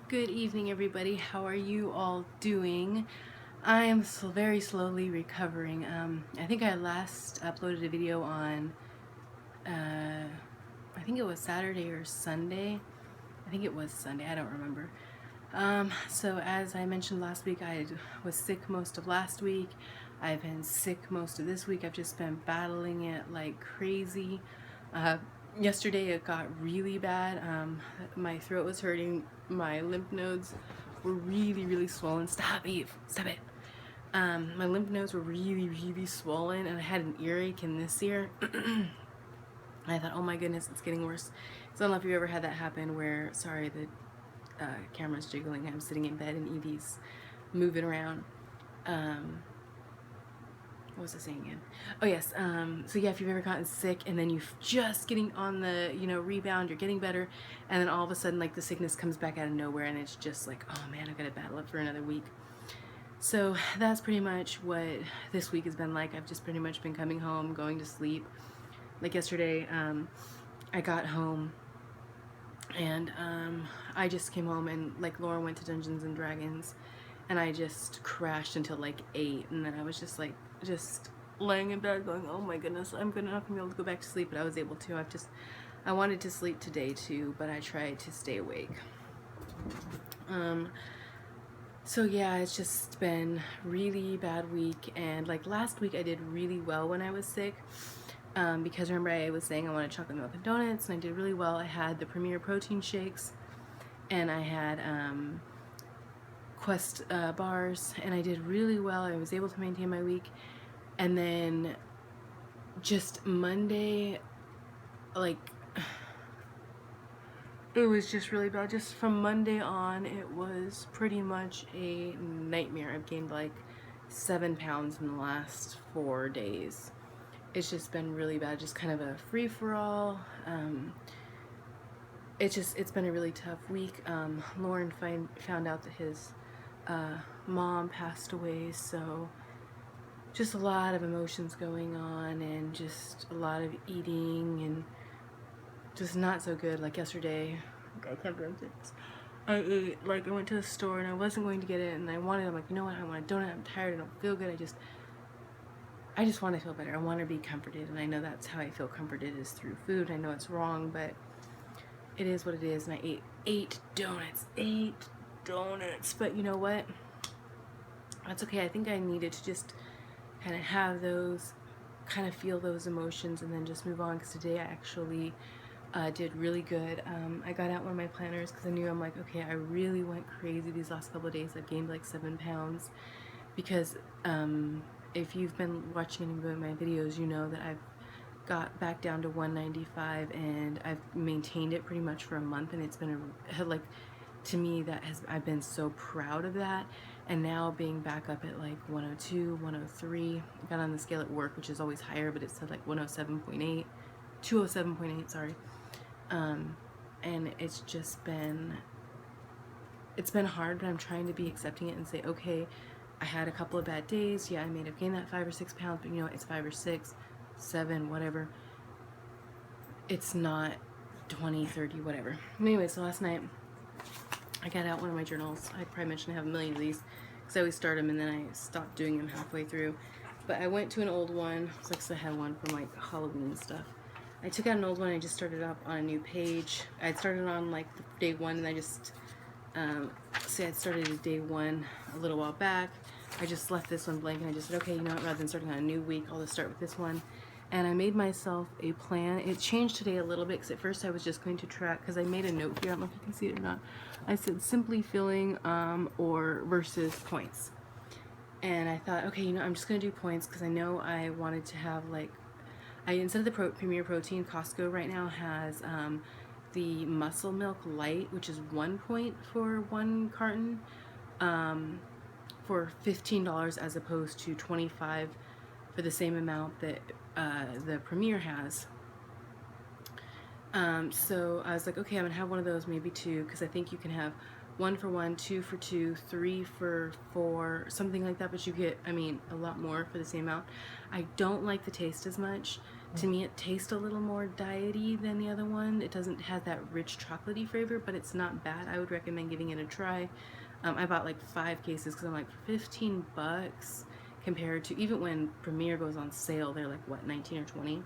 Good evening, everybody. How are you all doing? I am very slowly recovering. I think I last uploaded a video on, I think it was Saturday or Sunday. I think it was Sunday. I don't remember. So as I mentioned last week, I was sick most of last week. I've been sick most of this week. I've just been battling it like crazy. Uh, Yesterday it got really bad. My throat was hurting. My lymph nodes were really swollen. Stop, Eve. Stop it. My lymph nodes were really swollen, and I had an earache in this ear. And I thought, oh my goodness, it's getting worse. So I don't know if you ever had that happen where, sorry, the camera's jiggling. I'm sitting in bed and Evie's moving around. What was I saying again? Oh yes. So yeah, if you've ever gotten sick and then you're just getting on the rebound, you're getting better, and then all of a sudden like the sickness comes back out of nowhere, and it's just like, oh man, I gotta battle it for another week. So that's pretty much what this week has been like. I've just pretty much been coming home, going to sleep. Like yesterday, I got home and I just came home, and like Laura went to Dungeons and Dragons, and I just crashed until like 8, and then I was just like laying in bed going, oh my goodness, I'm not gonna be able to go back to sleep. But I was able to. I wanted to sleep today too, but I tried to stay awake. So yeah, it's just been really bad week, and like last week I did really well when I was sick. Because remember I was saying I wanted chocolate milk and donuts, and I did really well. I had the Premier protein shakes, and I had Quest bars, and I did really well. I was able to maintain my week. And then just Monday, like, it was just really bad. Just from Monday on, it was pretty much a nightmare. I've gained like 7 pounds in the last 4 days. It's just been really bad, just kind of a free-for-all. It's been a really tough week. Lauren found out that his mom passed away, so just a lot of emotions going on, and just a lot of eating, and just not so good. Like yesterday, I can't believe this. I ate, like I went to the store and I wasn't going to get it, and I'm like, you know what, I want a donut, I'm tired, I don't feel good, I just want to feel better. I want to be comforted, and I know that's how I feel comforted, is through food. I know it's wrong, but it is what it is. And I ate 8 donuts. But you know what? That's okay. I think I needed to just kind of have those, kind of feel those emotions, and then just move on. Because today I actually did really good. I got out one of my planners because I knew, I'm like, okay, I really went crazy these last couple of days. I've gained like 7 pounds because if you've been watching any of my videos, you know that I've got back down to 195, and I've maintained it pretty much for a month, and it's been like, to me, I've been so proud of that. And now being back up at like 102, 103, I got on the scale at work, which is always higher, but it said like 107.8, 207.8, sorry. And it's been hard, but I'm trying to be accepting it and say, okay, I had a couple of bad days. Yeah, I may have gained that 5 or 6 pounds, but you know, it's 5 or 6, 7, whatever. It's not 20, 30, whatever. Anyway, so last night I got out one of my journals. I probably mentioned I have a million of these because I always start them and then I stopped doing them halfway through. But I went to an old one. It's like, so I had one from like Halloween stuff. I took out an old one and I just started up on a new page. I'd started on like day 1, and I just say I'd started at day 1 a little while back. I just left this one blank, and I just said, okay, you know what, rather than starting on a new week, I'll just start with this one. And I made myself a plan. It changed today a little bit, because at first I was just going to track, because I made a note here, I don't know if you can see it or not. I said simply filling or versus points. And I thought, okay, you know, I'm just going to do points, because I know I wanted to have like, instead of the Premier Protein, Costco right now has the Muscle Milk Light, which is 1 point for 1 carton, for $15 as opposed to $25 for the same amount that the Premier has. So I was like, okay, I'm gonna have one of those, maybe 2, because I think you can have 1 for 1, 2 for 2, 3 for 4, something like that, but you get, I mean, a lot more for the same amount. I don't like the taste as much. To me, it tastes a little more diety than the other one. It doesn't have that rich chocolatey flavor, but it's not bad. I would recommend giving it a try. I bought like 5 cases because I'm like, for 15 bucks compared to, even when Premier goes on sale, they're like, what, 19 or 20?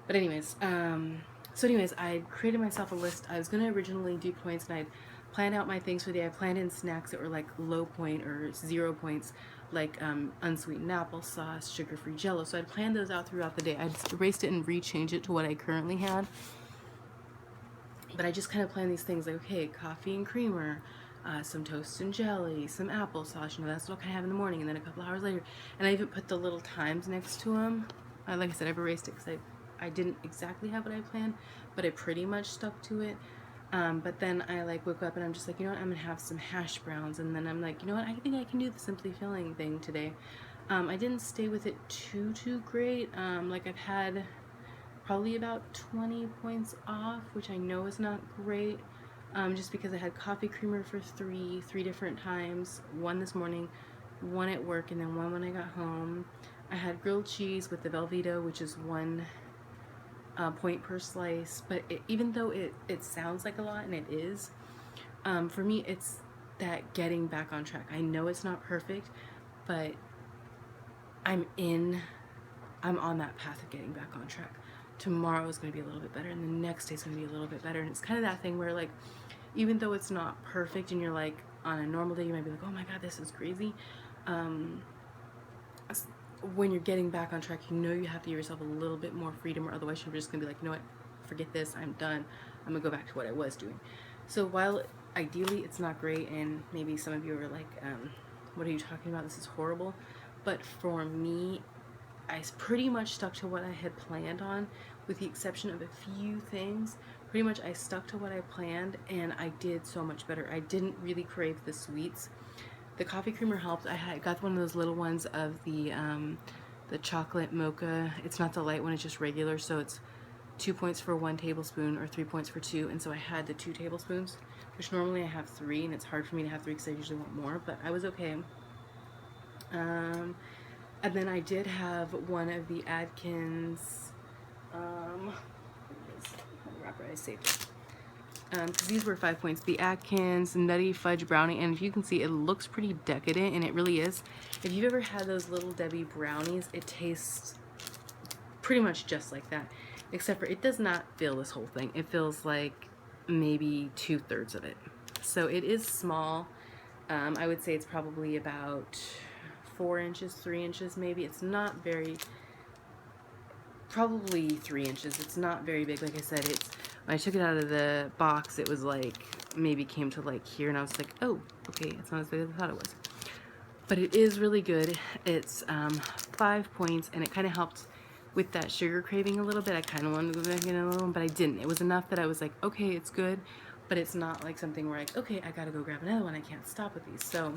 But anyways, I created myself a list. I was going to originally do points, and I'd planned out my things for the day. I planned in snacks that were like low point or 0 points, like unsweetened applesauce, sugar-free Jello. So I'd planned those out throughout the day. I'd erased it and rechanged it to what I currently had. But I just kind of planned these things like, okay, coffee and creamer, some toast and jelly, some applesauce, you know, that's what I kind of have in the morning, and then a couple hours later. And I even put the little times next to them. Like I said, I've erased it because I didn't exactly have what I planned, but I pretty much stuck to it. But then I like woke up and I'm just like, you know what, I'm gonna have some hash browns, and then I'm like, you know what, I think I can do the Simply Filling thing today. I didn't stay with it too great. Like I've had probably about 20 points off, which I know is not great. Just because I had coffee creamer for three different times, one this morning, one at work, and then one when I got home. I had grilled cheese with the Velveeta, which is 1 point per slice, but even though it sounds like a lot, and it is, for me it's that getting back on track. I know it's not perfect, but I'm on that path of getting back on track. Tomorrow is going to be a little bit better, and the next day is going to be a little bit better. And it's kind of that thing where, like, even though it's not perfect and you're like, on a normal day you might be like, oh my god, this is crazy, when you're getting back on track, you know you have to give yourself a little bit more freedom, or otherwise you're just going to be like, you know what, forget this, I'm done, I'm going to go back to what I was doing. So while ideally it's not great, and maybe some of you are like, what are you talking about, this is horrible, but for me, I pretty much stuck to what I had planned on, with the exception of a few things. Pretty much I stuck to what I planned, and I did so much better. I didn't really crave the sweets. The coffee creamer helped. I got one of those little ones of the chocolate mocha. It's not the light one, it's just regular, so it's 2 points for 1 tablespoon or 3 points for 2, and so I had the 2 tablespoons, which normally I have 3, and it's hard for me to have 3 because I usually want more, but I was okay. And then I did have one of the Atkins, wrapper I saved it. Because these were 5 points. The Atkins Nutty Fudge Brownie, and if you can see, it looks pretty decadent, and it really is. If you've ever had those Little Debbie brownies, it tastes pretty much just like that, except for it does not fill this whole thing. It feels like maybe 2/3 of it. So it is small. I would say it's probably about 4 inches, 3 inches maybe. It's not very, probably 3 inches. It's not very big. Like I said, it's, when I took it out of the box, it was like, maybe came to like here, and I was like, oh, okay, it's not as big as I thought it was. But it is really good. It's 5 points, and it kind of helped with that sugar craving a little bit. I kind of wanted to go back in a little, but I didn't. It was enough that I was like, okay, it's good, but it's not like something where like, okay, I gotta go grab another one. I can't stop with these. So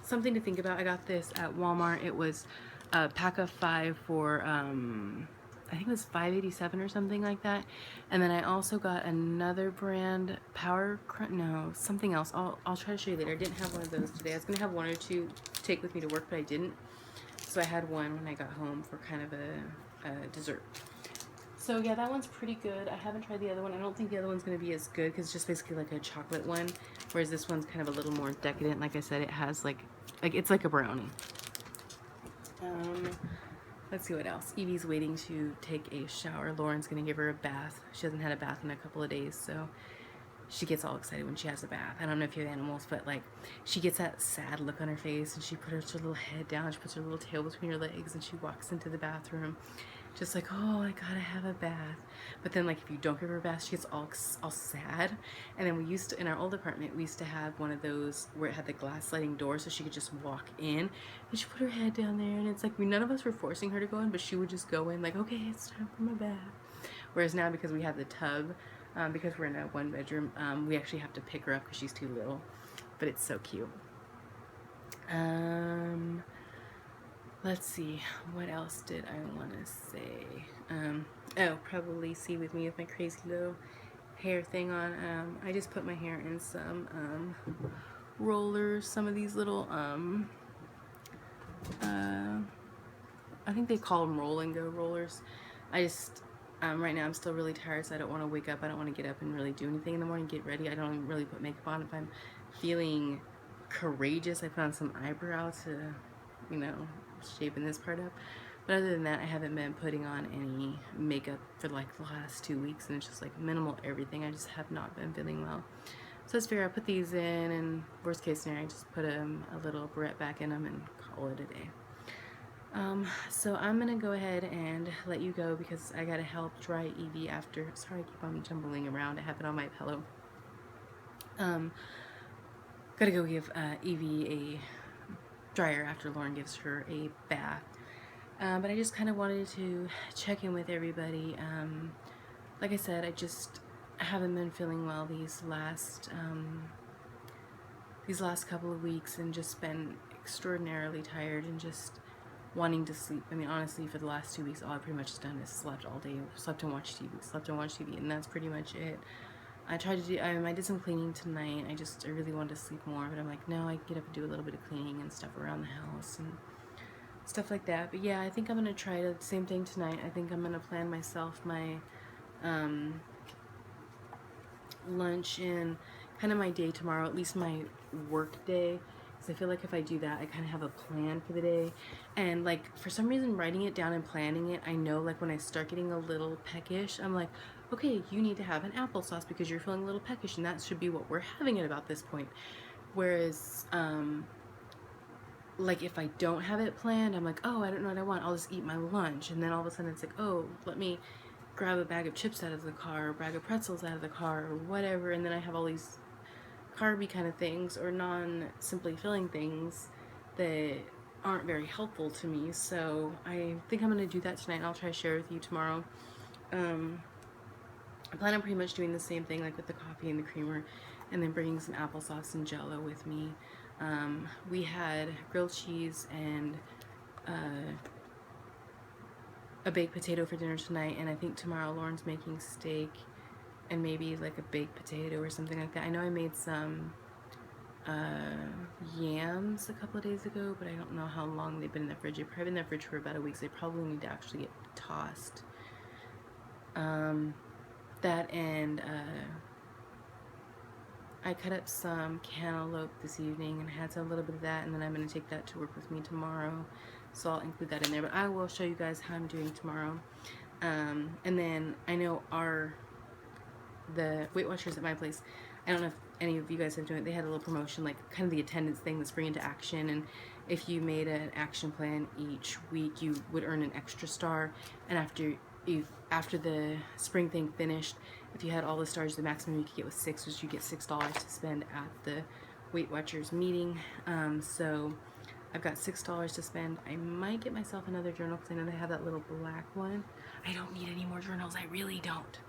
something to think about. I got this at Walmart. It was a pack of 5 for I think it was $5.87 or something like that. And then I also got another brand, Power Crunch, no, something else. I'll try to show you later. I didn't have one of those today. I was gonna have 1 or 2 to take with me to work, but I didn't. So I had one when I got home for kind of a dessert. So yeah, that one's pretty good. I haven't tried the other one. I don't think the other one's gonna be as good because it's just basically like a chocolate one, whereas this one's kind of a little more decadent. Like I said, it has like it's like a brownie. Let's see what else. Evie's waiting to take a shower. Lauren's gonna give her a bath. She hasn't had a bath in a couple of days, so she gets all excited when she has a bath. I don't know if you have animals, but like she gets that sad look on her face, and she puts her little head down, she puts her little tail between her legs, and she walks into the bathroom just like, oh, I gotta have a bath. But then like if you don't give her a bath, she gets all sad. And then we used to, in our old apartment, we used to have one of those where it had the glass sliding door, so she could just walk in, and she put her head down there, and it's like none of us were forcing her to go in, but she would just go in like, okay, it's time for my bath. Whereas now, because we have the tub, because we're in a 1-bedroom, we actually have to pick her up because she's too little. But it's so cute. Let's see, what else did I want to say? Oh, probably see with me with my crazy little hair thing on. I just put my hair in some rollers, some of these little I think they call them roll and go rollers. I just, right now I'm still really tired, so I don't want to wake up. I don't want to get up and really do anything in the morning, get ready. I don't even really put makeup on. If I'm feeling courageous, I put on some eyebrow to, you know, shapen this part up. But other than that, I haven't been putting on any makeup for like the last 2 weeks, and it's just like minimal everything. I just have not been feeling well. So I just figure I put these in, and worst case scenario, I just put a little barrette back in them and call it a day. So I'm gonna go ahead and let you go because I gotta help dry Evie after. Sorry, I keep on jumbling around. I have it on my pillow. Gotta go give Evie a dryer after Lauren gives her a bath. But I just kind of wanted to check in with everybody. Like I said, I haven't been feeling well these last couple of weeks, and just been extraordinarily tired and just wanting to sleep. I mean, honestly, for the last 2 weeks, all I pretty much done is slept all day, slept and watched TV, and that's pretty much it. I tried to do, I did some cleaning tonight. I really wanted to sleep more, but I'm like, no, I can get up and do a little bit of cleaning and stuff around the house and stuff like that. But yeah, I think I'm gonna try the same thing tonight. I think I'm gonna plan myself my lunch and kind of my day tomorrow, at least my work day. Because I feel like if I do that, I kind of have a plan for the day. And like for some reason, writing it down and planning it, I know like when I start getting a little peckish, I'm like, okay, you need to have an applesauce because you're feeling a little peckish, and that should be what we're having at about this point. Whereas, like if I don't have it planned, I'm like, oh, I don't know what I want. I'll just eat my lunch, and then all of a sudden it's like, oh, let me grab a bag of chips out of the car, or a bag of pretzels out of the car, or whatever, and then I have all these carby kind of things or non-simply filling things that aren't very helpful to me. So I think I'm going to do that tonight, and I'll try to share with you tomorrow. I plan on pretty much doing the same thing, like with the coffee and the creamer, and then bringing some applesauce and Jello with me. We had grilled cheese and a baked potato for dinner tonight, and I think tomorrow Lauren's making steak and maybe like a baked potato or something like that. I know I made some yams a couple of days ago, but I don't know how long they've been in the fridge. They've probably been in the fridge for about a week, so they probably need to actually get tossed. That and I cut up some cantaloupe this evening and had a little bit of that, and then I'm going to take that to work with me tomorrow, so I'll include that in there, but I will show you guys how I'm doing tomorrow. And then I know the Weight Watchers at my place, I don't know if any of you guys have done it, they had a little promotion, like kind of the attendance thing, the spring into action, and if you made an action plan each week, you would earn an extra star, and after the spring thing finished, if you had all the stars, the maximum you could get was 6, which you get $6 to spend at the Weight Watchers meeting. So I've got $6 to spend. I might get myself another journal because I know they have that little black one. I don't need any more journals. I really don't.